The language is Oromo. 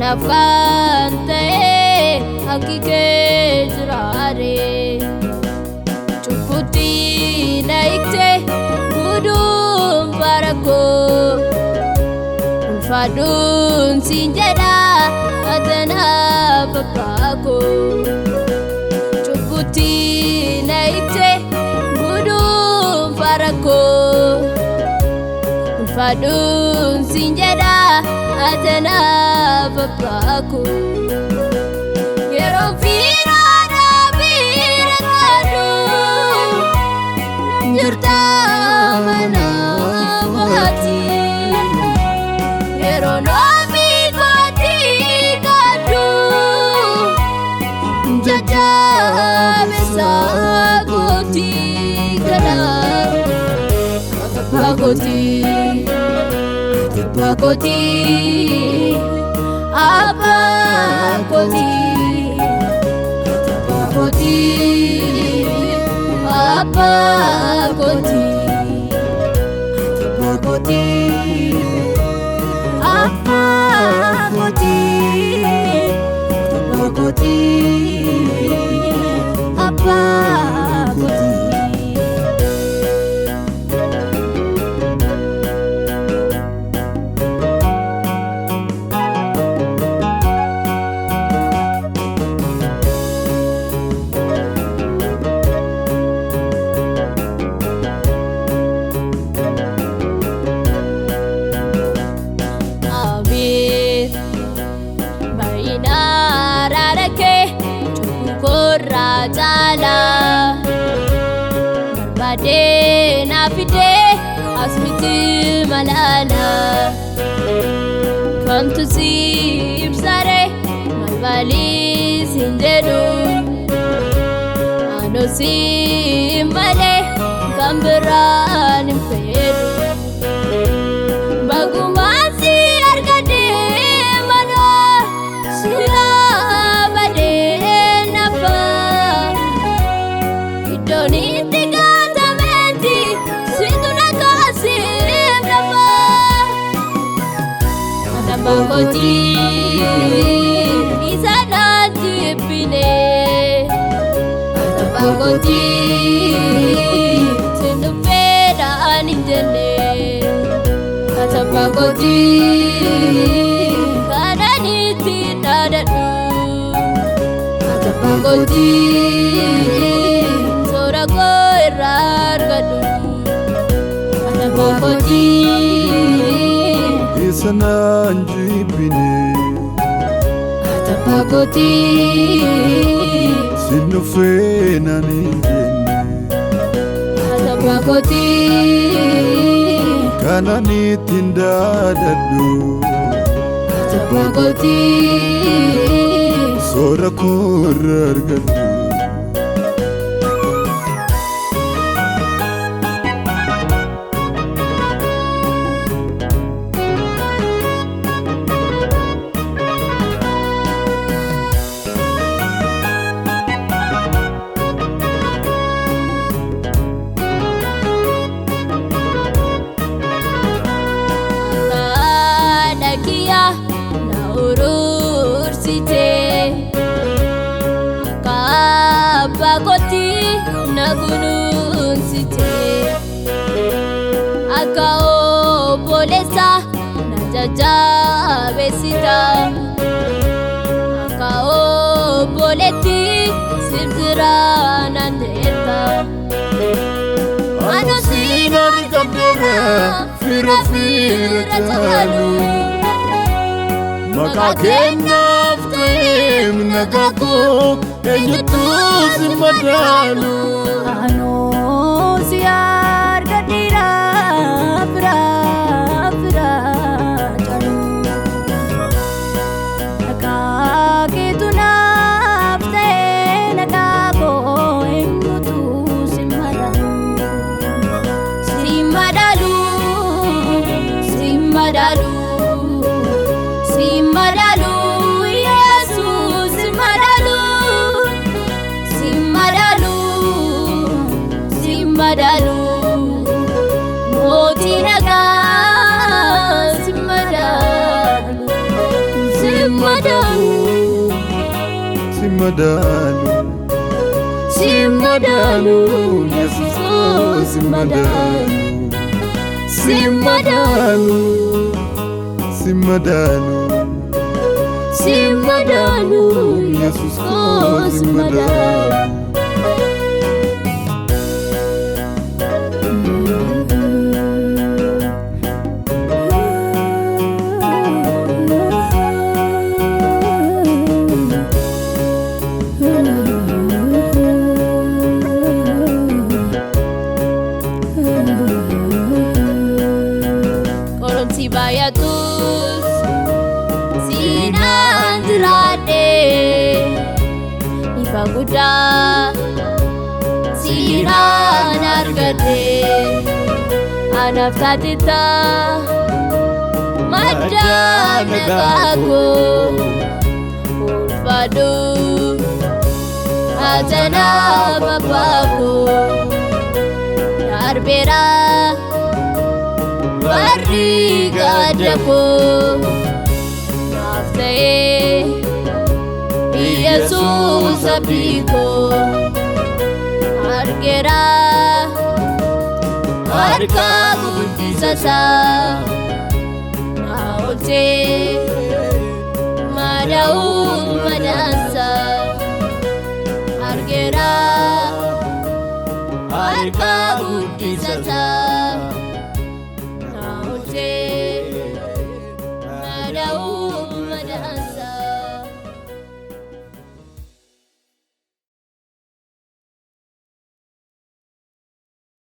nafkante hakike jirare chukuti naikte gudum barako ulfadun sinjada adana papako chukuti naikte gudum barako ulfadun sinjada adana papako yero fira da bira kadu yurta mana mati yero no mi koti kadu jaja besa koti kana pakoti pakoti apa koti pakoti apa koti pakoti apa koti pakoti apa koti Rajala barbade nafide asmiti malala come to see ibsare malvali sindedu ano simale kambran impedu bagumasi argade mana sila pakoti isana tipine pakoti tinupera anindene pakoti kanani tinadadu pakoti sorako irargadu pakoti sananjibine pakoti sinofena ningene pakoti kanani tindadadu pakoti sora korargadu pakoti nagunun site akao polesa najaja besita akao poleti sibzira nandeta ano sinar kabdega fira talu makakena ftem nagako enyutu simadalu ano siar gadira fra jalu akake tunapte nagako enyutu simadalu simadalu Yesus simadalu moti naga simadalu Simadalu Yesus ko Simadalu Yesus ko Simadalu Bayatus sinandrade ifaguda sinanargade anaftatita madanagago ulfadu atana babako yarbera Barriga dako Naftae Jesus abiko Argera Arka buti sasa Naote Madau madasa Argera Arka buti sasa